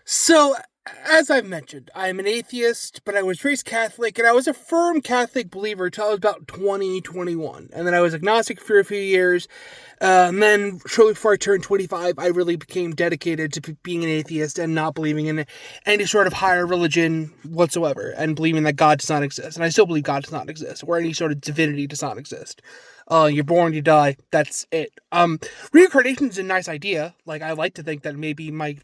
So, as I've mentioned, I'm an atheist, but I was raised Catholic, and I was a firm Catholic believer until I was about 2021. And then I was agnostic for a few years. And then, shortly before I turned 25, I really became dedicated to being an atheist and not believing in any sort of higher religion whatsoever, and believing that God does not exist. And I still believe God does not exist, or any sort of divinity does not exist. You're born, you die, that's it. Reincarnation is a nice idea. Like, I like to think that maybe my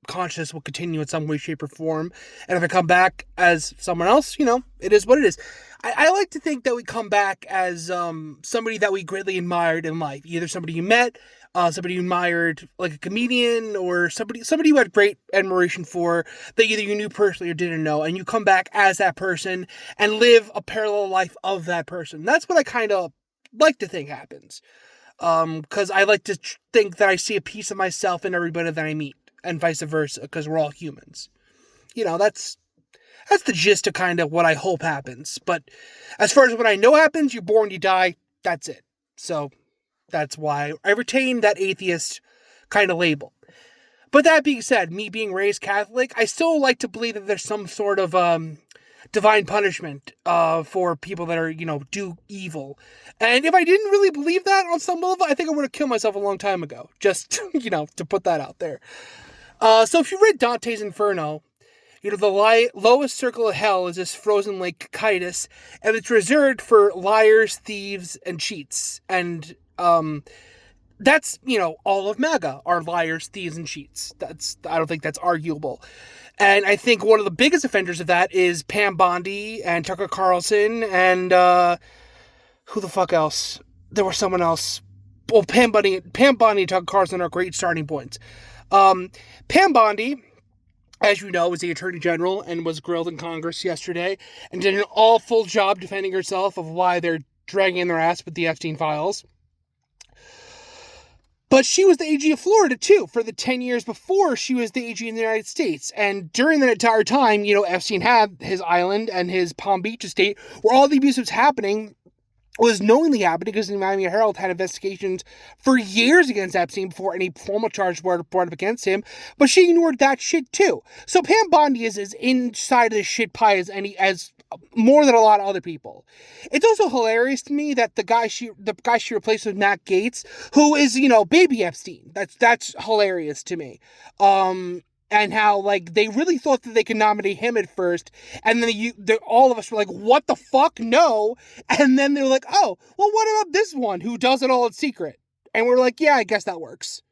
consciousness will continue in some way, shape, or form. And if I come back as someone else, it is what it is. I like to think that we come back as somebody that we greatly admired in life. Either somebody you met, somebody you admired, like a comedian, or somebody you had great admiration for that either you knew personally or didn't know, and you come back as that person and live a parallel life of that person. That's what I kind of like to think happens. Because I like to think that I see a piece of myself in everybody that I meet, and vice versa, because we're all humans. That's the gist of kind of what I hope happens. But as far as what I know happens, you're born, you die, that's it. So that's why I retain that atheist kind of label. But that being said, me being raised Catholic, I still like to believe that there's some sort of divine punishment for people that are, do evil. And if I didn't really believe that on some level, I think I would have killed myself a long time ago. Just, to put that out there. So if you read Dante's Inferno, the lowest circle of hell is this frozen lake Citus, and it's reserved for liars, thieves, and cheats. And that's, all of MAGA are liars, thieves, and cheats. I don't think that's arguable. And I think one of the biggest offenders of that is Pam Bondi and Tucker Carlson and who the fuck else? There was someone else. Well, Pam Bondi and Tucker Carlson are great starting points. Pam Bondi, as you know, was the Attorney General and was grilled in Congress yesterday and did an awful job defending herself of why they're dragging their ass with the Epstein files. But she was the AG of Florida, too, for the 10 years before she was the AG in the United States. And during that entire time, Epstein had his island and his Palm Beach estate where all the abuse was happening was knowingly happening because the Miami Herald had investigations for years against Epstein before any formal charges were brought up against him, but she ignored that shit too. So Pam Bondi is as inside of this shit pie as more than a lot of other people. It's also hilarious to me that the guy she replaced with Matt Gaetz, who is, baby Epstein. That's hilarious to me. And how, they really thought that they could nominate him at first, and then all of us were like, what the fuck? No. And then they're like, oh, well, what about this one who does it all in secret? And we're like, yeah, I guess that works.